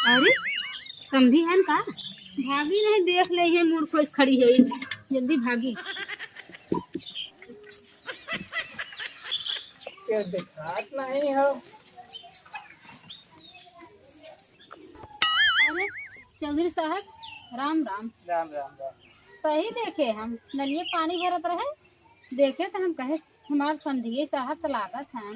अरे समझी है का भागी नहीं देख ले है मुड़ खोज खड़ी है जल्दी भागी। क्या दिखात नहीं हो। अरे चौधरी साहब राम राम। राम राम राम। सही देखे हम नलिए पानी भरत रहे देखे तो हम कहे हमार समझिए साहब तो लागत हैं।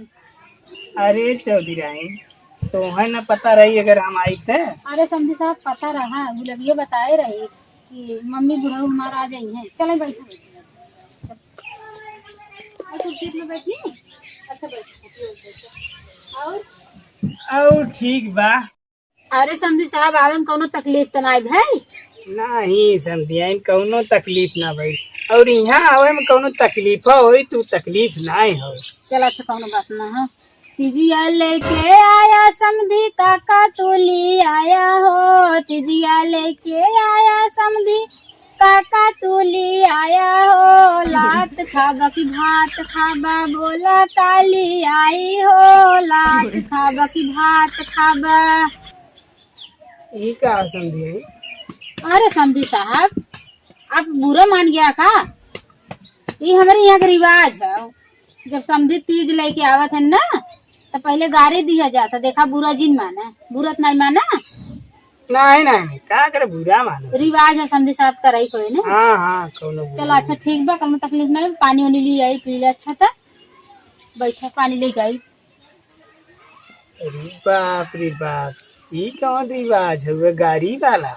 अरे चौधरी तो है ना पता रही अगर हम आई थे। अरे समझी साहब पता रहा गुलबिया बताए रही कि मम्मी बुढ़ऊ हमारा आ गई हैं। चले बैठे अच्छा सीट में बैठी। अच्छा बैठे और ठीक बा। अरे समझी साहब आवे में कोनो तकलीफ तो नहीं भाई। नहीं समझिया कौनो तकलीफ ना भाई और यहाँ आवे में कौनो तकलीफ होई तू तकलीफ नहीं हो। चल अच्छा कोनो बात ना है। तिजिया लेके आया समधी काका तुली आया हो। तिजिया लेके आया समधी काका तुली आया हो। लात खाबा की भात खाबा बोला काली आई हो। लात खाबा की भात खाबा। ये का समझिए। अरे समधी साहब आप बुरा मान गया का। ये हमारे यहाँ का रिवाज है जब समधी तीज लेके आवत है ना तो पहले गाड़ी दिया जाता। देखा बुरा जिन माना बुरत नहीं माना। नहीं का करे बुरा मानो रिवाज है समझी साहब कर रही कोई ना। हाँ हाँ कौनो चलो अच्छा ठीक बा कम तकलीफ नहीं। पानी उनी ली आई पी ले अच्छा था बैठे पानी लेके आई। अरे बाप रे बाप ये कौन रिवाज है वो गाड़ी वाला।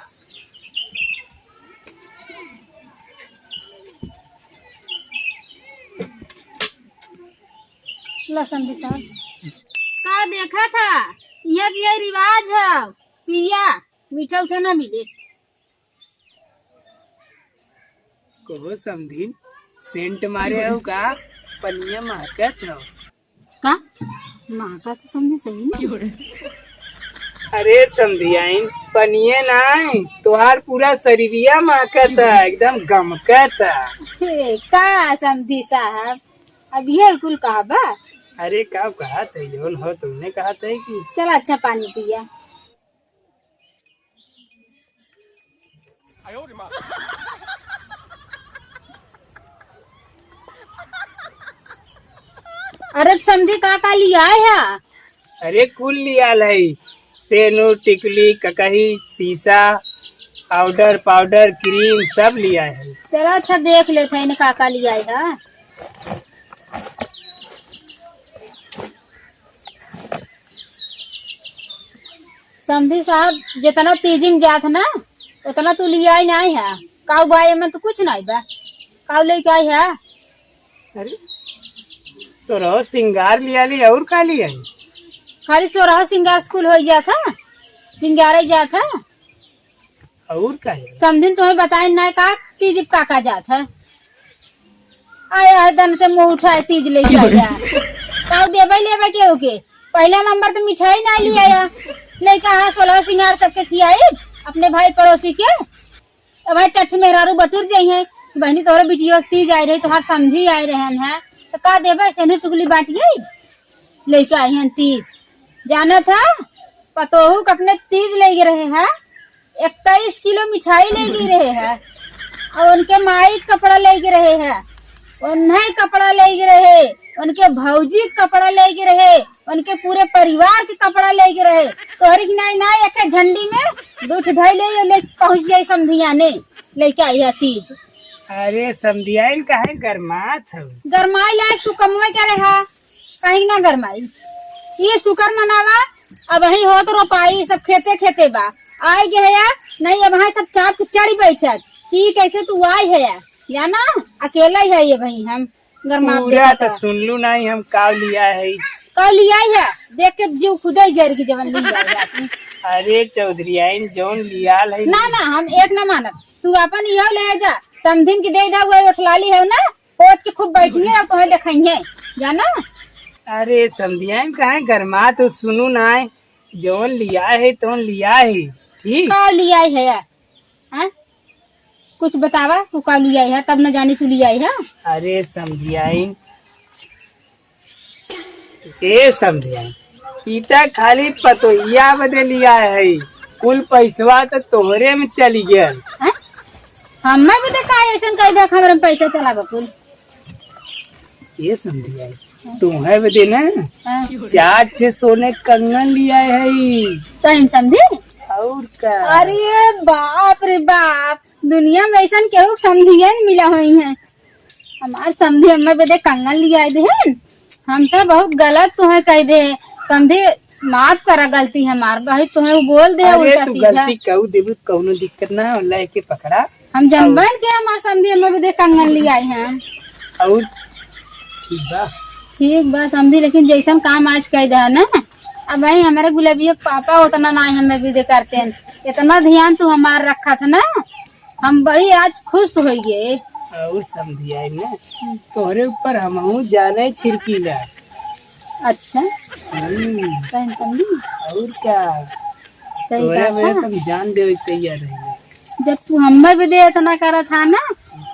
ला समझी साहब का देखा था यह रिवाज है पिया मीठा उठा ना मिले। को समझी सेंट मारे हो का पनिया महकत हो का महका तो समझी सही ना। अरे समझियाइन पनिये नहीं तुहार पूरा शरीरिया महकत है एकदम गमकत है। का समझी साहब अब यह कुल कहा बा। अरे का कहा था जौन हो तुमने कहा था कि चला अच्छा पानी पिया। अरे समझी का लिया है। अरे कुल लिया लाई सेनू टिकली ककही शीशा पाउडर पाउडर क्रीम सब लिया है। चलो अच्छा देख लेते हैं का लिया है। समझी साहब जितना तेजी में जात ना उतना तू लिया ही नहीं है। काऊ बाई में तो कुछ नहीं बा काऊ लेके आई है। अरे सोरह सिंगार लिया ली और का लिया है। खाली सोरह सिंगार स्कूल हो जाता सिंगार ही जाता और का है। समझिन तुम्हें बताए ना का तीज काका जात है। आया है दन से मुंह उठाए तीज लेके आया काऊ देवे लेवे के ओके पहला नंबर तो मिठाई ना लिया लेके आया 16 सिंगार सबके खियाई अपने भाई पड़ोसी के। भाई चट मेहरारू बटुर जाइ है बहनी तोहरे बिटिया तीज आई रही तोहार समझी आई रहे हैं तो का देवे सेनु टुकली बांट गई लेके आई हैं तीज। जाना था पतोहू अपने तीज ले रहे हैं 21 किलो मिठाई ले रहे हैं और उनके माई कपड़ा ले रहे हैं उन्हें कपड़ा ले रहे उनके भौजी कपड़ा ले रहे उनके पूरे परिवार के कपड़ा ले रहे तो हर ना एक झंडी में दूध धई ले पहुंच जाये समधिया ने लेके आई है तीज। अरे समझियाइन काहे गरमात हो। गरमाई लायक तू कमवे क्या रहा कहीं ना गरमाई ये शुक्र मनावा अब वही हो तो रोपाई सब खेते खेते बा आई गए है नहीं अब वहाँ सब चाप के चढ़ी बैठक कि कैसे तू आई है जाना अकेला ही है ये भाई हम गरमा पूरा तो सुन लू नहीं हम का लिया है। कल लिया है देख के जीव खुद ही जर की जवन लिया। अरे चौधरी जौन लिया है ना हम एक न मानब तू अपन यो ले जा समधिन की दे दा वो उठलाली है ना पोत के खूब बैठिए और तुम्हें दिखाइए जाना। अरे समझियाइन काहे गरमा तो सुनू ना जौन लिया है तो लिया है ठीक का लिया है हाँ? कुछ बतावा तू का लिया है तब न जानी तू लिया है। अरे समझियाइन ए समझियाइन इता खाली पतोहिया बदे लिया है कुल पैसवा तो तोहरे में चली गया। हैं? हमें भी देखा ऐसा कह दे हमारे में पैसा चला गो कुल। ये समझी आई तुम्हें बदे ना हाँ। 4 ठे सोने कंगन लिया है। सही में समझी। और का अरे बाप रे बाप, दुनिया में ऐसा केहू समझिए न मिला हुई है। हमार समझी हमें बदे कंगन लिया आए हैं। हम तो बहुत गलत तुम्हें कह दे समझी, माफ करा गलती हमार भाई, तुम्हें बोल दे अरे उल्टा तू सीधा। गलती कहू देबू कौनो दिक्कत ना हो, लेके पकड़ा। हम जनबन के हमार समझी हमें बदे कंगन लिया आए हैं। और ठीक बा। ठीक बा समझी, लेकिन जैसा काम आज कह दे ना, अब भाई हमारे गुलाबिया पापा उतना ना हमें भी दे करते हैं, इतना ध्यान तू हमार रखा था ना, हम बड़ी आज खुश हो गए। और समझी आई ना तोहरे ऊपर हमहू जाने छिड़कीला। अच्छा हम्म, समझी। और क्या सही तोहरे कहा में था। तुम जान दे तैयार रही। जब तू हमें भी दे इतना करा था ना,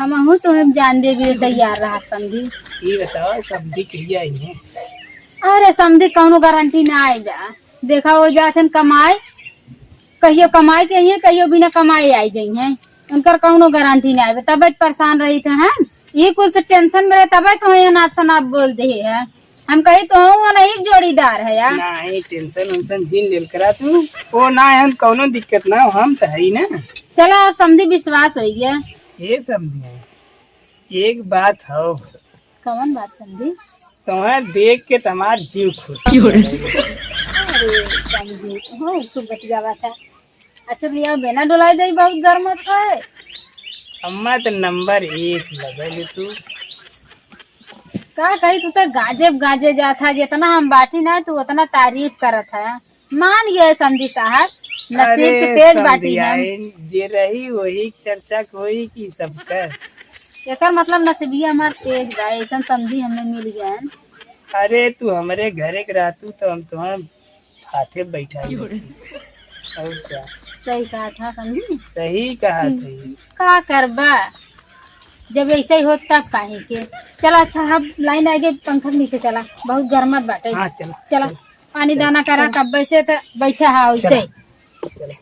हम तुम्हें जान दे भी तैयार रहा समझी। ये बताओ समझी कहिया आई है? अरे समझी कौनो गारंटी ना आएगा, देखा वो जाते कमाए, कहियो कमाए के ही कहियो बिना कमाए आई गई है, उनकर कौनो गारंटी ना आए। तब परेशान रही थे हैं, ये कुछ टेंशन में रहे तब तो नाप शनाप बोल दे है। हम कही तो वो नहीं जोड़ीदार है यार। नहीं टेंशन उनसन जिन लेल करा तू वो ना है, कौनो दिक्कत ना हो, हम तो है ही ना। चलो आप समझी विश्वास हो गया। ये समझी एक बात हो, कौन बात समझी? तुम्हें देख के तुम्हार जीव खुश हो अरे समझी हो खूब बतिया बात है। अच्छा भैया बिना डुलाई दे बहुत गर्म होता है। अम्मा तो नंबर 1 लगल तू। का कही तू तो गाजे गाजे जाता है, जितना हम बाटी ना तू उतना तारीफ करत है। मान गए समझी साहब, नसीब के तेज बाटी है। जे रही वही चर्चा कोई की सबका। एकर मतलब नसीबिया हमार तेज बा, ऐसा समझी हमें मिल गया। अरे तू हमारे घरे के रहतू तो हम तुम्हें हाथे बैठा और क्या। सही कहा था समझी। सही कहा था। का करबा, जब ऐसे ही होत तब काहे के। चला अच्छा हम लाइन आ गए, पंखा के नीचे चला, बहुत गर्मत बाटे। हाँ चलो चला पानी दाना करा, कब से तो बैठा है वैसे। चलो।